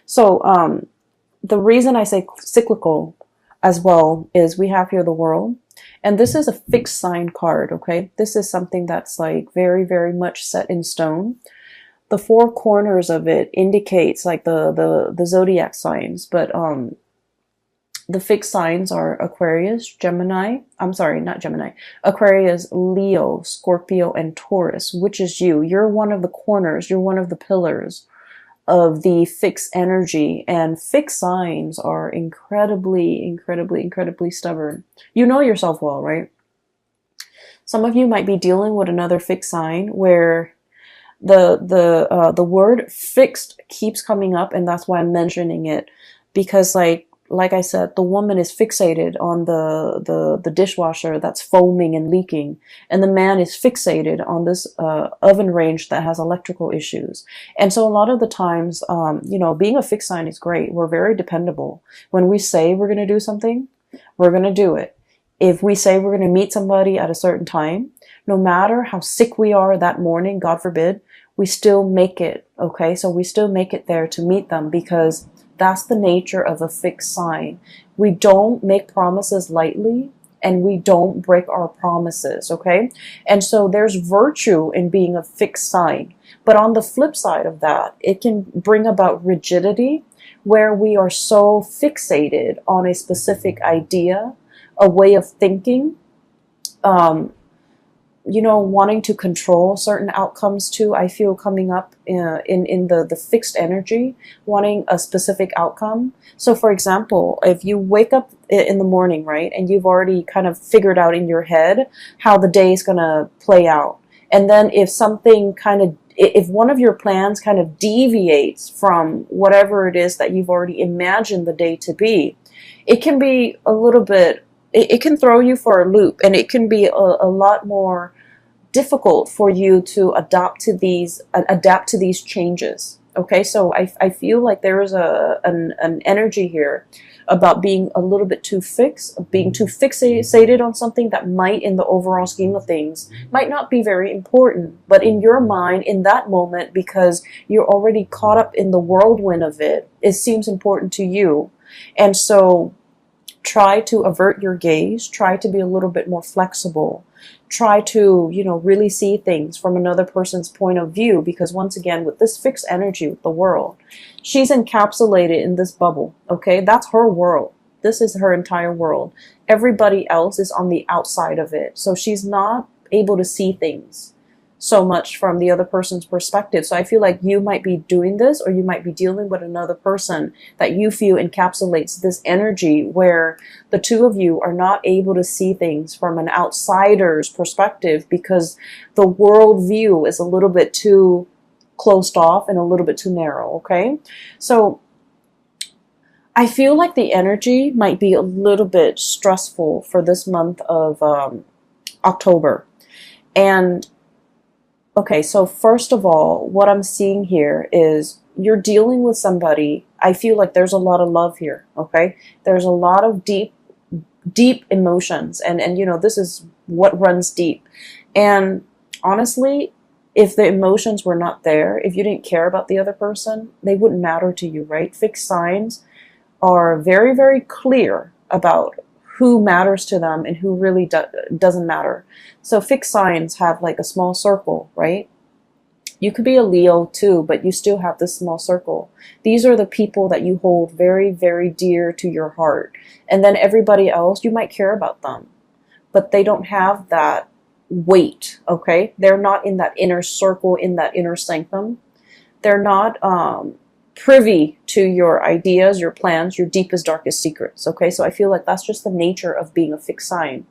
So the reason I say cyclical as well is we have here the world, and this is a fixed sign card. Okay, this is something that's like very, very much set in stone. The four corners of it indicates like the zodiac signs, but the fixed signs are Aquarius, Gemini. I'm sorry, not Gemini. Aquarius, Leo, Scorpio, and Taurus, which is you. You're one of the corners. You're one of the pillars of the fixed energy, and fixed signs are incredibly, incredibly, incredibly stubborn. You know yourself well, right? Some of you might be dealing with another fixed sign where the word fixed keeps coming up, and that's why I'm mentioning it, because like I said, the woman is fixated on the dishwasher that's foaming and leaking, and the man is fixated on this oven range that has electrical issues. And so a lot of the times, being a fixed sign is great. We're very dependable. When we say we're going to do something, we're going to do it. If we say we're going to meet somebody at a certain time, no matter how sick we are that morning, God forbid, we still make it. Okay, so we still make it there to meet them, because that's the nature of a fixed sign. We don't make promises lightly, and we don't break our promises, okay? And so there's virtue in being a fixed sign. But on the flip side of that, it can bring about rigidity, where we are so fixated on a specific idea, a way of thinking, wanting to control certain outcomes too. I feel coming up in the fixed energy, wanting a specific outcome. So for example, if you wake up in the morning, right, and you've already kind of figured out in your head how the day is going to play out. And then if one of your plans kind of deviates from whatever it is that you've already imagined the day to be, it can be a little bit, it can throw you for a loop, and it can be a lot more difficult for you to adapt to these changes. Okay, so I feel like there is an energy here about being a little bit too fixed, being too fixated on something that might, in the overall scheme of things, might not be very important. But in your mind, in that moment, because you're already caught up in the whirlwind of it, it seems important to you. And so try to avert your gaze, try to be a little bit more flexible, try to, really see things from another person's point of view, because once again, with this fixed energy with the world, she's encapsulated in this bubble, okay? That's her world. This is her entire world. Everybody else is on the outside of it. So she's not able to see things so much from the other person's perspective. So I feel like you might be doing this, or you might be dealing with another person that you feel encapsulates this energy, where the two of you are not able to see things from an outsider's perspective, because the world view is a little bit too closed off and a little bit too narrow. Okay, so I feel like the energy might be a little bit stressful for this month of October. And okay, so first of all, what I'm seeing here is you're dealing with somebody. I feel like there's a lot of love here, okay? There's a lot of deep emotions, and this is what runs deep. And honestly, if the emotions were not there, if you didn't care about the other person, they wouldn't matter to you, right? Fixed signs are very, very clear about who matters to them and who really doesn't matter. So fixed signs have like a small circle, right? You could be a Leo too, but you still have this small circle. These are the people that you hold very, very dear to your heart. And then everybody else, you might care about them, but they don't have that weight, okay? They're not in that inner circle, in that inner sanctum. They're not privy to your ideas, your plans, your deepest, darkest secrets. Okay, so I feel like that's just the nature of being a fixed sign.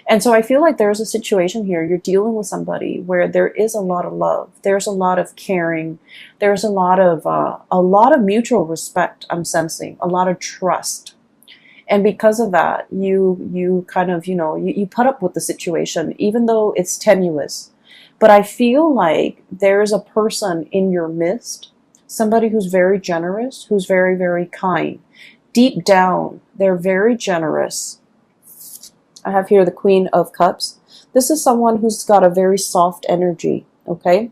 And so I feel like there's a situation here. You're dealing with somebody where there is a lot of love. There's a lot of caring. There's a lot of mutual respect. I'm sensing a lot of trust. And because of that, you kind of, you put up with the situation, even though it's tenuous. But I feel like there's a person in your midst, somebody who's very generous, who's very, very kind. Deep down, they're very generous. I have here the Queen of Cups. This is someone who's got a very soft energy, okay?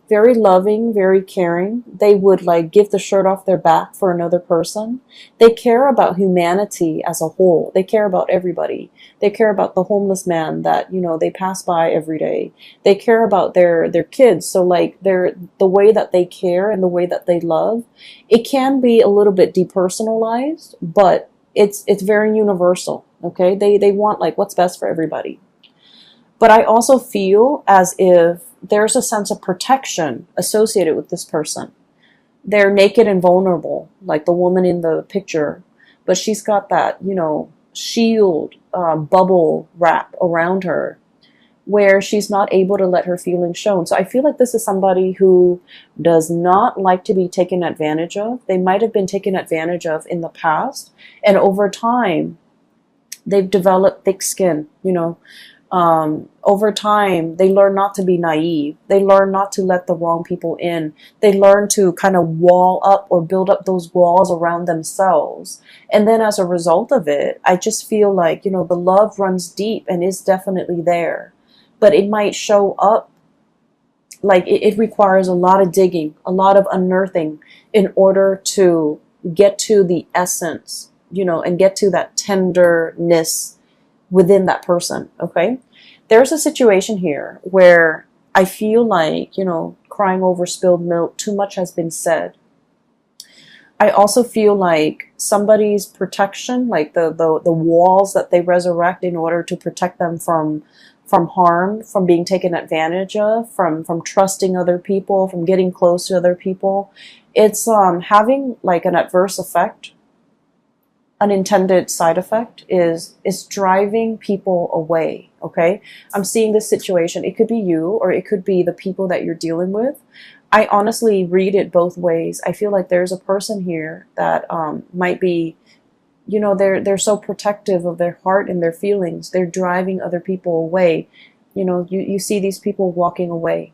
very loving, very caring. They would like give the shirt off their back for another person. They care about humanity as a whole. They care about everybody. They care about the homeless man that, they pass by every day. They care about their kids. So like the way that they care and the way that they love, it can be a little bit depersonalized, but it's very universal. Okay? They want like what's best for everybody. But I also feel as if there's a sense of protection associated with this person. They're naked and vulnerable, like the woman in the picture, but she's got that, shield, bubble wrap around her where she's not able to let her feelings shown. So I feel like this is somebody who does not like to be taken advantage of. They might have been taken advantage of in the past, and over time, they've developed thick skin, over time, they learn not to be naive. They learn not to let the wrong people in. They learn to kind of wall up or build up those walls around themselves. And then as a result of it, I just feel like, the love runs deep and is definitely there. But it might show up like it requires a lot of digging, a lot of unearthing in order to get to the essence, and get to that tenderness within that person. Okay. There's a situation here where I feel like, crying over spilled milk, too much has been said. I also feel like somebody's protection, like the walls that they resurrect in order to protect them from harm, from being taken advantage of, from trusting other people, from getting close to other people, it's having like an adverse effect. Unintended side effect is driving people away. Okay, I'm seeing this situation. It could be you, or it could be the people that you're dealing with. I honestly read it both ways. I feel like there's a person here that might be, they're so protective of their heart and their feelings. They're driving other people away. You see these people walking away.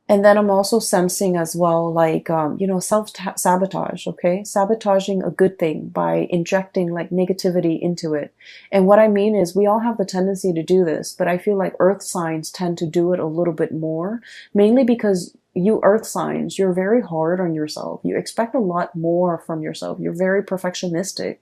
And then I'm also sensing as well, like, self-sabotage, okay? Sabotaging a good thing by injecting like negativity into it. And what I mean is we all have the tendency to do this, but I feel like earth signs tend to do it a little bit more, mainly because you earth signs, you're very hard on yourself. You expect a lot more from yourself. You're very perfectionistic.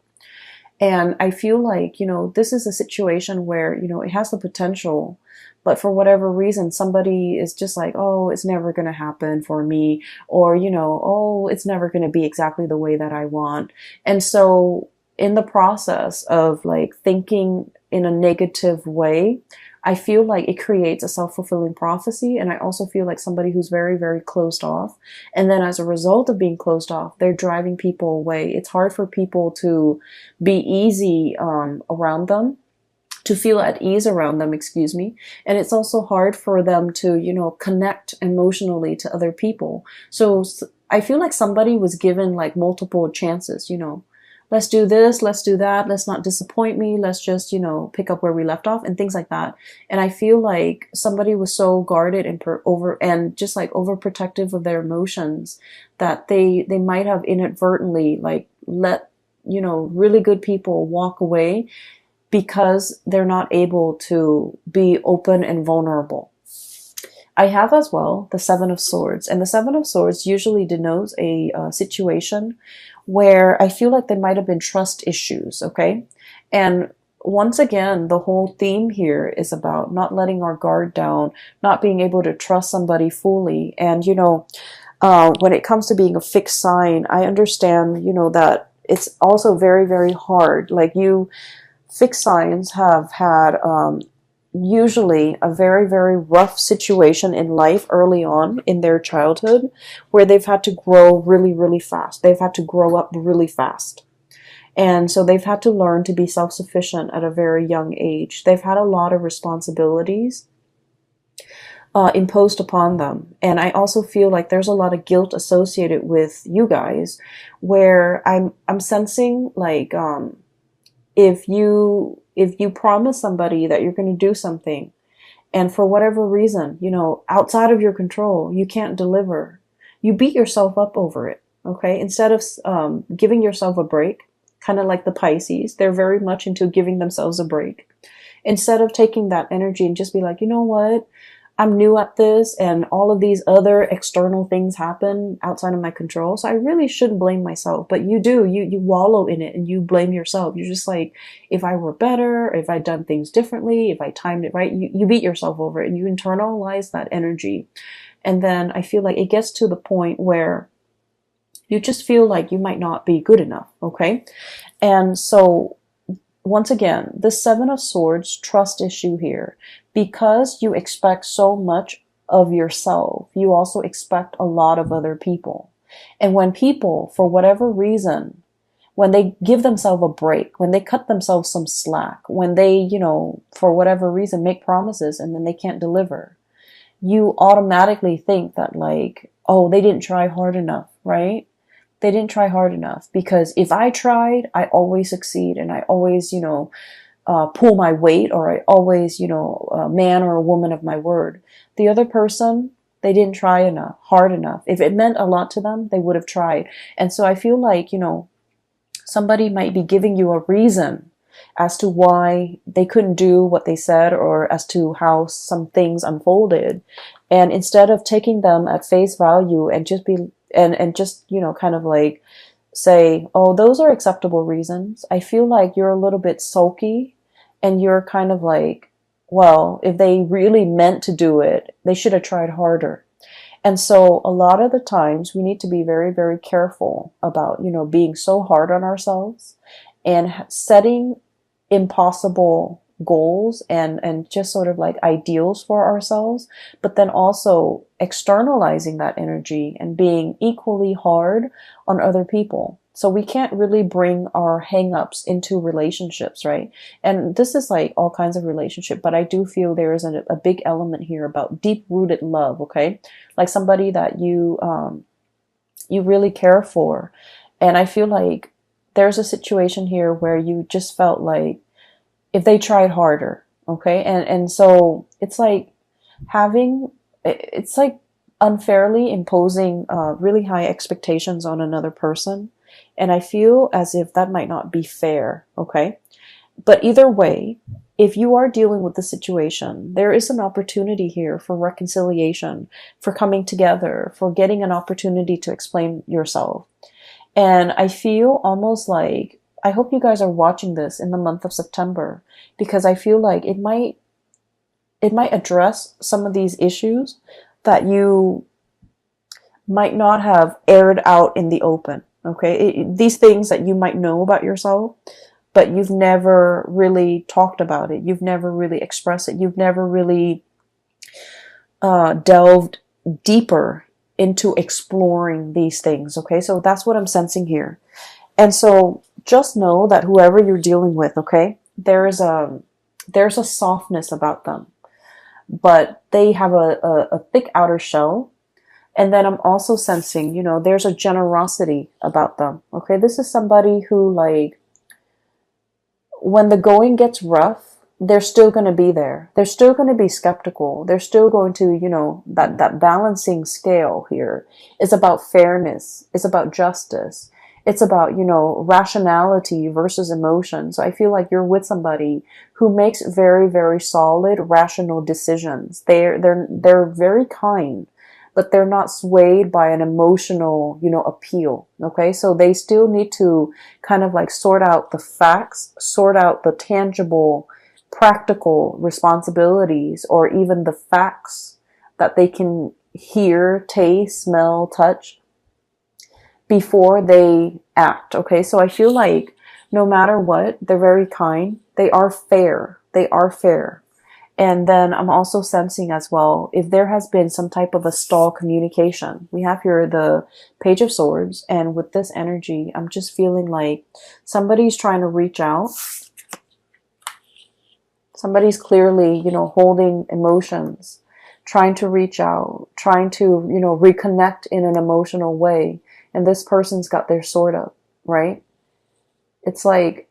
And I feel like, this is a situation where, it has the potential, but for whatever reason, somebody is just like, oh, it's never going to happen for me. Or, oh, it's never going to be exactly the way that I want. And so in the process of like thinking in a negative way, I feel like it creates a self-fulfilling prophecy. And I also feel like somebody who's very, very closed off. And then as a result of being closed off, they're driving people away. It's hard for people to be easy around them, to feel at ease around them, excuse me. And it's also hard for them to, connect emotionally to other people. So I feel like somebody was given like multiple chances, let's do this, let's do that, let's not disappoint me, let's just, pick up where we left off and things like that. And I feel like somebody was so guarded and just like overprotective of their emotions that they might have inadvertently like let, really good people walk away because they're not able to be open and vulnerable. I have as well the Seven of Swords, and the Seven of Swords usually denotes a situation where I feel like there might have been trust issues, okay? And once again, the whole theme here is about not letting our guard down, not being able to trust somebody fully. And, when it comes to being a fixed sign, I understand, that it's also very, very hard. Like fixed signs have had usually a very, very rough situation in life early on in their childhood where they've had to grow really, really fast. They've had to grow up really fast. And so they've had to learn to be self-sufficient at a very young age. They've had a lot of responsibilities imposed upon them. And I also feel like there's a lot of guilt associated with you guys where I'm sensing like if you promise somebody that you're going to do something and for whatever reason, outside of your control, you can't deliver, you beat yourself up over it. Okay. Instead of giving yourself a break, kind of like the Pisces, they're very much into giving themselves a break. Instead of taking that energy and just be like, you know what? I'm new at this and all of these other external things happen outside of my control. So I really shouldn't blame myself. But you do, you wallow in it and you blame yourself. You're just like, if I were better, if I'd done things differently, if I timed it right, you beat yourself over it and you internalize that energy. And then I feel like it gets to the point where you just feel like you might not be good enough. Okay. And so once again, the Seven of Swords trust issue here. Because you expect so much of yourself, you also expect a lot of other people. And when people, for whatever reason, when they give themselves a break, when they cut themselves some slack, when they, for whatever reason make promises and then they can't deliver, you automatically think that like, oh, they didn't try hard enough, right? They didn't try hard enough because if I tried, I always succeed and I always, pull my weight, or I always, a man or a woman of my word. The other person, they didn't try hard enough. If it meant a lot to them, they would have tried. And so I feel like, somebody might be giving you a reason as to why they couldn't do what they said or as to how some things unfolded. And instead of taking them at face value and just kind of like say, oh, those are acceptable reasons, I feel like you're a little bit sulky and you're kind of like, well, if they really meant to do it, they should have tried harder. And so a lot of the times we need to be very, very careful about, being so hard on ourselves and setting impossible goals and just sort of like ideals for ourselves, but then also externalizing that energy and being equally hard on other people. So we can't really bring our hang-ups into relationships, right? And this is like all kinds of relationship, but I do feel there is a big element here about deep-rooted love, okay? Like somebody that you really care for. And I feel like there's a situation here where you just felt like if they tried harder, okay? And so it's like unfairly imposing really high expectations on another person. And I feel as if that might not be fair, okay? But either way, if you are dealing with the situation, there is an opportunity here for reconciliation, for coming together, for getting an opportunity to explain yourself. And I feel almost like, I hope you guys are watching this in the month of September, because I feel like it might address some of these issues that you might not have aired out in the open. Okay, these things that you might know about yourself, but you've never really talked about it. You've never really expressed it. You've never really delved deeper into exploring these things. Okay, so that's what I'm sensing here. And so just know that whoever you're dealing with, okay, there's a softness about them, but they have a thick outer shell. And then I'm also sensing, there's a generosity about them. Okay, this is somebody who, like, when the going gets rough, they're still going to be there. They're still going to be skeptical. They're still going to, that balancing scale here is about fairness. It's about justice. It's about, rationality versus emotion. So I feel like you're with somebody who makes very, very solid, rational decisions. They're very kind, but they're not swayed by an emotional, appeal. Okay. So they still need to kind of like sort out the facts, sort out the tangible, practical responsibilities, or even the facts that they can hear, taste, smell, touch before they act. Okay. So I feel like no matter what, they're very kind. They are fair. They are fair. And then I'm also sensing as well, if there has been some type of a stall communication. We have here the Page of Swords, and with this energy, I'm just feeling like somebody's trying to reach out. Somebody's clearly, holding emotions, trying to reach out, trying to, reconnect in an emotional way. And this person's got their sword up, right? It's like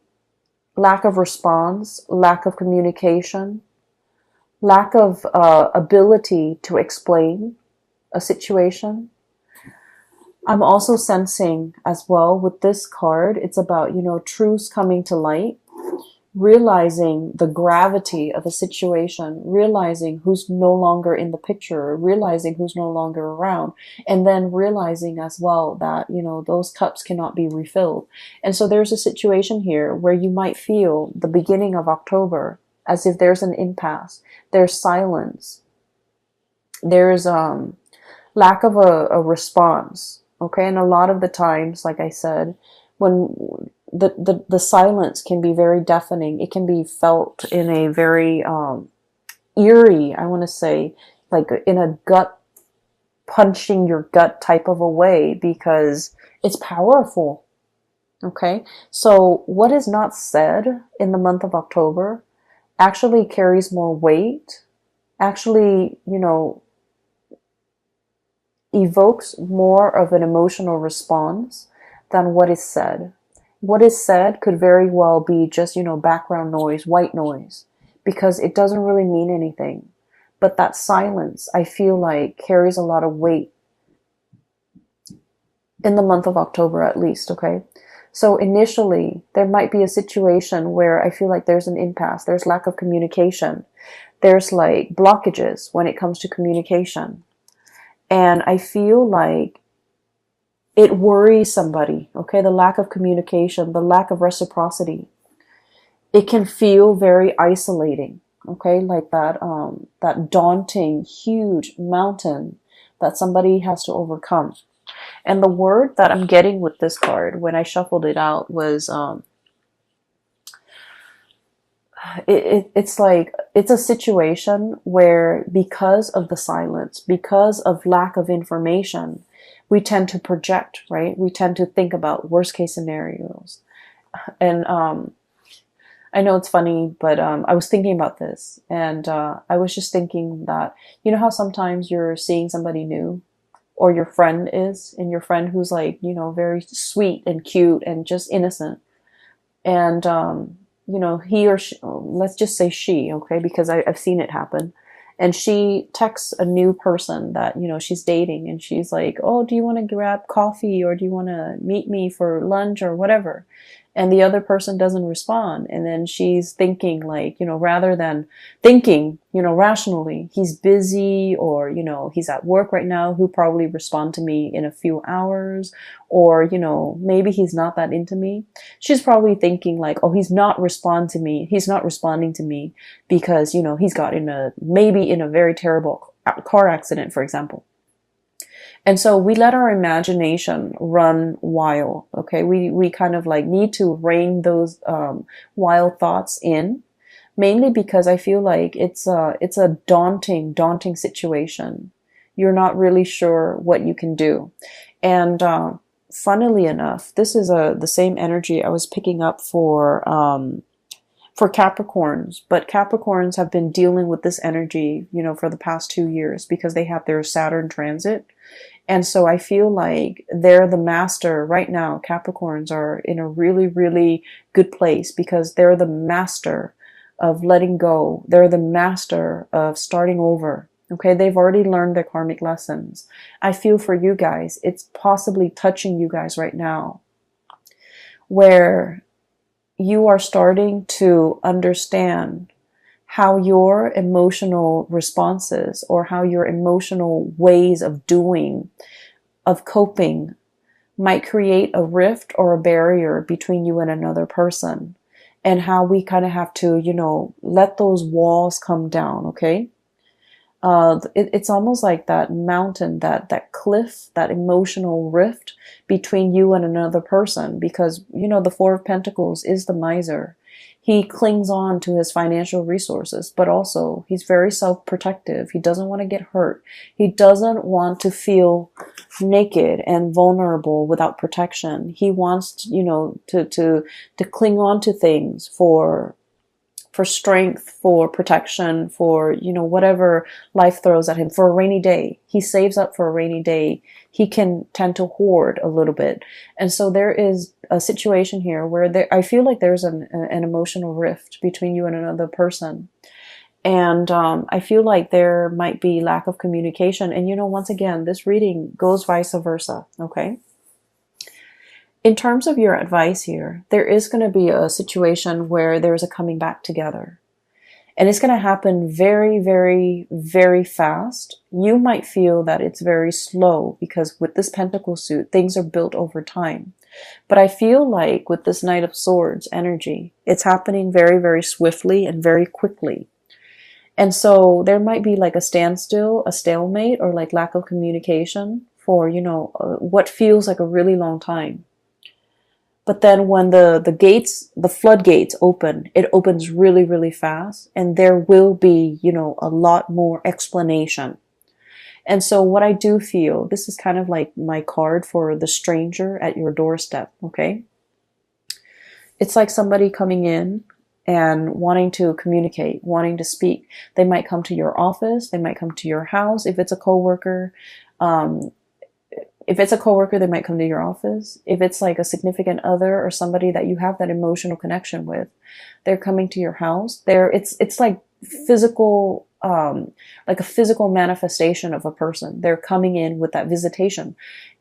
lack of response, lack of communication, lack of ability to explain a situation. I'm also sensing as well with this card, it's about, truths coming to light. realizing the gravity of a situation, realizing who's no longer in the picture, realizing who's no longer around, and then realizing as well that, those cups cannot be refilled. And so there's a situation here where you might feel the beginning of October as if there's an impasse, there's silence, there's lack of a response. Okay, and a lot of the times, like I said, when the silence can be very deafening, it can be felt in a very eerie, I want to say, like in a gut punching your gut type of a way, because it's powerful. Okay, so what is not said in the month of October actually carries more weight, actually, evokes more of an emotional response than what is said. What is said could very well be just, background noise, white noise, because it doesn't really mean anything. But that silence, I feel like, carries a lot of weight in the month of October, at least, okay? So initially, there might be a situation where I feel like there's an impasse, there's lack of communication, there's like blockages when it comes to communication. And I feel like it worries somebody, okay? The lack of communication, the lack of reciprocity. It can feel very isolating, okay? Like that daunting, huge mountain that somebody has to overcome. And the word that I'm getting with this card when I shuffled it out was it's like it's a situation where, because of the silence, because of lack of information, we tend to project, right? We tend to think about worst case scenarios. And I know it's funny, but I was thinking about this, and I was just thinking that, how sometimes you're seeing somebody new, or your friend is, and your friend who's like, very sweet and cute and just innocent. And, he or she, let's just say she, okay, because I've seen it happen. And she texts a new person that, she's dating, and she's like, oh, do you want to grab coffee, or do you want to meet me for lunch or whatever? And the other person doesn't respond. And then she's thinking like, rather than thinking, rationally, he's busy, or, he's at work right now, he'll probably respond to me in a few hours, or, maybe he's not that into me. She's probably thinking like, oh, he's not responding to me because, he's got maybe in a very terrible car accident, for example. And so we let our imagination run wild, okay? We kind of like need to rein those wild thoughts in, mainly because I feel like it's a daunting situation. You're not really sure what you can do. And funnily enough, this is the same energy I was picking up for Capricorns, but Capricorns have been dealing with this energy, for the past 2 years, because they have their Saturn transit. And so I feel like they're the master right now. Capricorns are in a really, really good place because they're the master of letting go. They're the master of starting over. Okay, they've already learned their karmic lessons. I feel for you guys, it's possibly touching you guys right now, where you are starting to understand how your emotional responses, or how your emotional ways of doing, of coping, might create a rift or a barrier between you and another person, and how we kind of have to, let those walls come down, okay? It's almost like that mountain, that cliff, that emotional rift between you and another person, because, the Four of Pentacles is the miser. He clings on to his financial resources, but also he's very self-protective. He doesn't want to get hurt. He doesn't want to feel naked and vulnerable without protection. He wants, to cling on to things for strength, for protection, for, whatever life throws at him, for a rainy day. He saves up for a rainy day. He can tend to hoard a little bit. And so there is a situation here where I feel like there's an emotional rift between you and another person. And I feel like there might be lack of communication. And, once again, this reading goes vice versa, okay? In terms of your advice here, there is going to be a situation where there's a coming back together. And it's going to happen very, very, very fast. You might feel that it's very slow because with this Pentacle suit, things are built over time. But I feel like with this Knight of Swords energy, it's happening very, very swiftly and very quickly. And so there might be like a standstill, a stalemate, or like lack of communication for, what feels like a really long time. But then when the floodgates open, it opens really, really fast, and there will be, a lot more explanation. And so what I do feel, this is kind of like my card for the stranger at your doorstep, okay? It's like somebody coming in and wanting to communicate, wanting to speak. They might come to your office, they might come to your house. If it's a coworker, they might come to your office. If it's like a significant other or somebody that you have that emotional connection with, they're coming to your house. It's like physical, like a physical manifestation of a person. They're coming in with that visitation,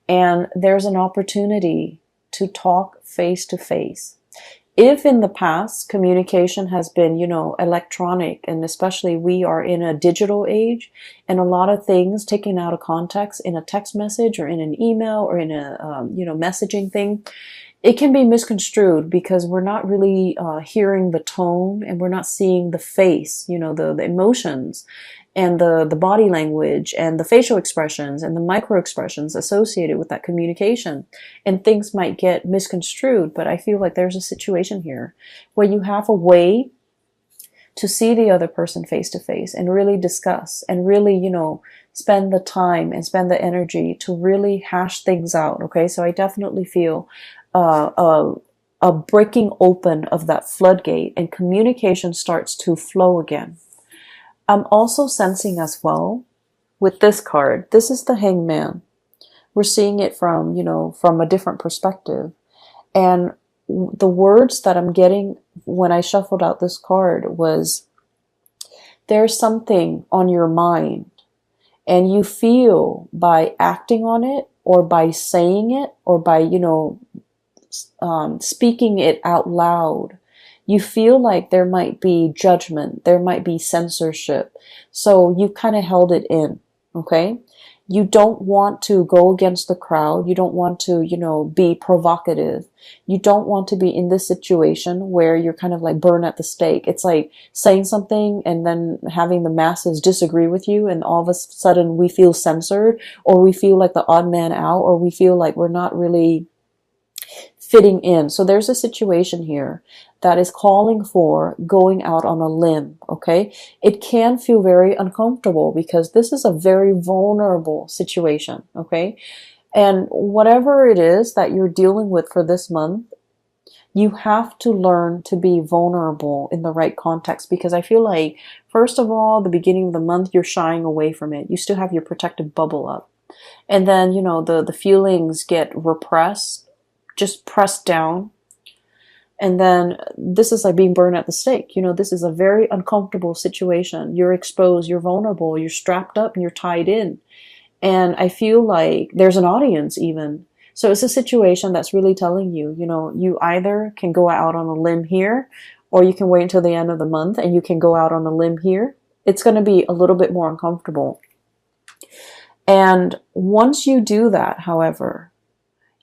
and there's an opportunity to talk face to face. If in the past communication has been, electronic, and especially we are in a digital age, and a lot of things taken out of context in a text message or in an email or in a, messaging thing, it can be misconstrued because we're not really hearing the tone, and we're not seeing the face, the emotions and the body language and the facial expressions and the micro expressions associated with that communication. And things might get misconstrued, but I feel like there's a situation here where you have a way to see the other person face to face and really discuss and really, spend the time and spend the energy to really hash things out. Okay. So I definitely feel, a breaking open of that floodgate, and communication starts to flow again. I'm also sensing as well with this card, this is the Hangman. We're seeing it from, from a different perspective. And the words that I'm getting when I shuffled out this card was, there's something on your mind, and you feel by acting on it or by saying it or by, speaking it out loud, you feel like there might be judgment, there might be censorship. So you kind of held it in, okay? You don't want to go against the crowd. You don't want to, be provocative. You don't want to be in this situation where you're kind of like burned at the stake. It's like saying something and then having the masses disagree with you, and all of a sudden we feel censored, or we feel like the odd man out, or we feel like we're not really fitting in. So there's a situation here that is calling for going out on a limb, okay? It can feel very uncomfortable because this is a very vulnerable situation, okay? And whatever it is that you're dealing with for this month, you have to learn to be vulnerable in the right context, because I feel like, first of all, the beginning of the month, you're shying away from it. You still have your protective bubble up. And then, the feelings get repressed, just pressed down. And then this is like being burned at the stake. This is a very uncomfortable situation. You're exposed, you're vulnerable, you're strapped up, and you're tied in. And I feel like there's an audience even. So it's a situation that's really telling you, you either can go out on a limb here, or you can wait until the end of the month and you can go out on a limb here. It's going to be a little bit more uncomfortable. And once you do that, however,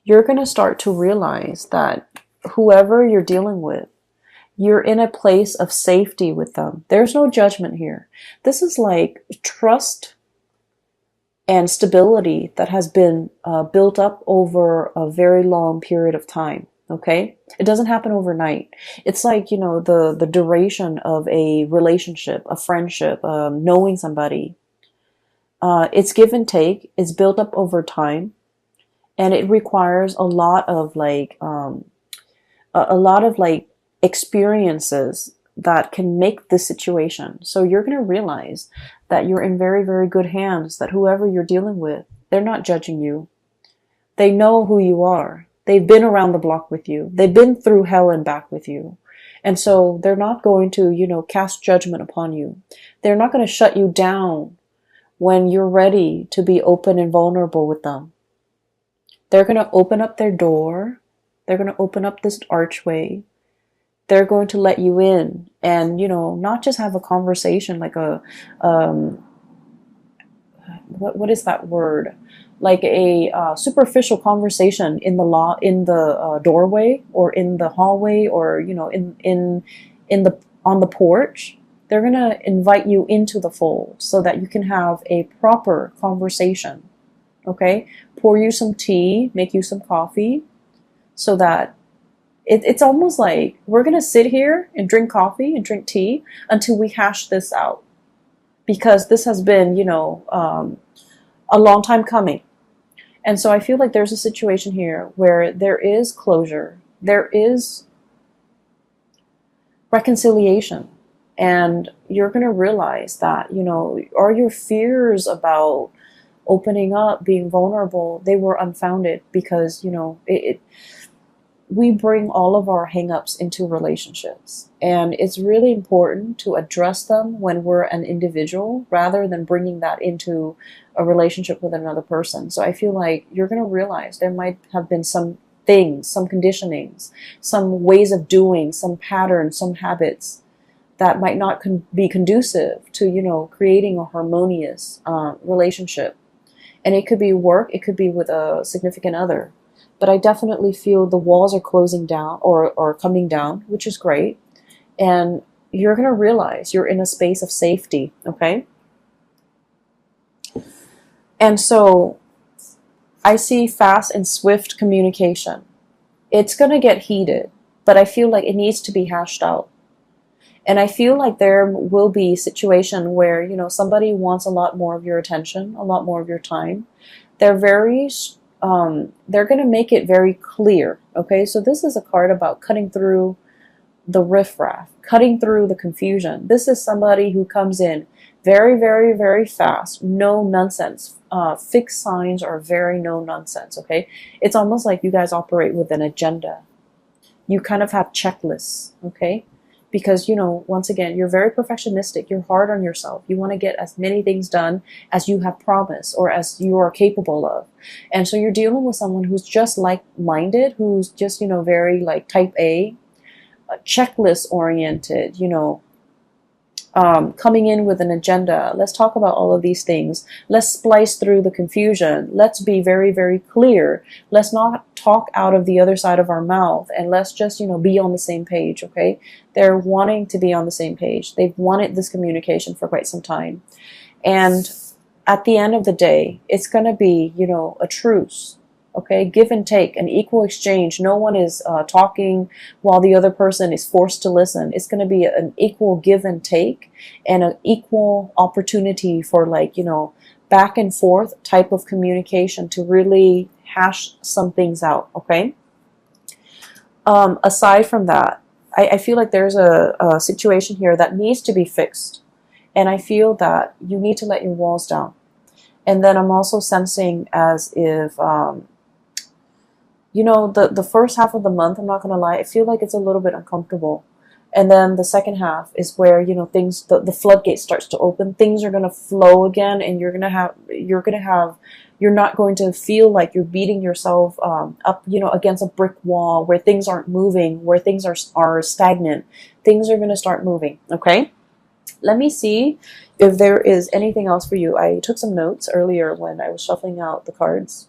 you're going to start to realize that whoever you're dealing with, you're in a place of safety with them. There's no judgment here. This is like trust and stability that has been built up over a very long period of time. Okay? It doesn't happen overnight. It's like, the duration of a relationship, a friendship, knowing somebody. It's give and take. It's built up over time. And it requires a lot of experiences that can make this situation. So you're going to realize that you're in very, very good hands, that whoever you're dealing with, they're not judging you. They know who you are. They've been around the block with you. They've been through hell and back with you. And so they're not going to, cast judgment upon you. They're not going to shut you down when you're ready to be open and vulnerable with them. They're going to open up their door They're going to open up this archway. They're going to let you in and, not just have a conversation like what is that word? Like a superficial conversation in the doorway or in the hallway or, in the on the porch. They're going to invite you into the fold so that you can have a proper conversation. Okay? Pour you some tea, make you some coffee so that it's almost like we're going to sit here and drink coffee and drink tea until we hash this out. Because this has been, a long time coming. And so I feel like there's a situation here where there is closure, there is reconciliation, and you're going to realize that, are your fears about opening up, being vulnerable, they were unfounded because, we bring all of our hangups into relationships. And it's really important to address them when we're an individual rather than bringing that into a relationship with another person. So I feel like you're going to realize there might have been some things, some conditionings, some ways of doing, some patterns, some habits that might not be conducive to, creating a harmonious relationship. And it could be work, it could be with a significant other. But I definitely feel the walls are closing down or coming down, which is great. And you're going to realize you're in a space of safety, okay? And so I see fast and swift communication. It's going to get heated, but I feel like it needs to be hashed out. And I feel like there will be a situation where, somebody wants a lot more of your attention, a lot more of your time. They're going to make it very clear, okay? So this is a card about cutting through the riffraff, cutting through the confusion. This is somebody who comes in very, very, very fast, no nonsense. Fixed signs are very no nonsense, okay? It's almost like you guys operate with an agenda. You kind of have checklists, okay? Because, once again, you're very perfectionistic. You're hard on yourself. You want to get as many things done as you have promised or as you are capable of. And so you're dealing with someone who's just like-minded, who's just, very like type A, checklist oriented, coming in with an agenda. Let's talk about all of these things. Let's splice through the confusion. Let's be very, very clear. Let's not talk out of the other side of our mouth, and let's just, be on the same page, okay? They're wanting to be on the same page. They've wanted this communication for quite some time. And at the end of the day, it's going to be, a truce. Okay, give and take, an equal exchange. No one is talking while the other person is forced to listen. It's going to be an equal give and take and an equal opportunity for back and forth type of communication to really hash some things out, okay? Aside from that, I feel like there's a situation here that needs to be fixed. And I feel that you need to let your walls down. And then I'm also sensing as if... the first half of the month, I'm not going to lie, I feel like it's a little bit uncomfortable. And then the second half is where, things, the floodgate starts to open. Things are going to flow again, and you're not going to feel like you're beating yourself up, against a brick wall where things aren't moving, where things are stagnant. Things are going to start moving, okay? Let me see if there is anything else for you. I took some notes earlier when I was shuffling out the cards.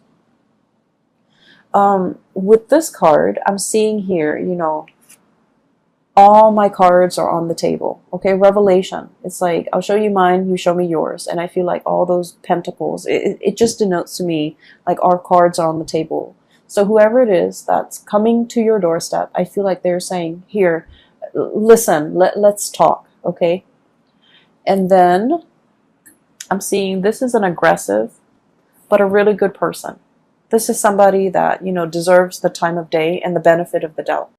With this card, I'm seeing here, all my cards are on the table. Okay, revelation. It's like, I'll show you mine, you show me yours. And I feel like all those pentacles, it just denotes to me like our cards are on the table. So whoever it is that's coming to your doorstep, I feel like they're saying, here, listen, let's talk, okay? And then I'm seeing this is an aggressive, but a really good person. This is somebody that, deserves the time of day and the benefit of the doubt.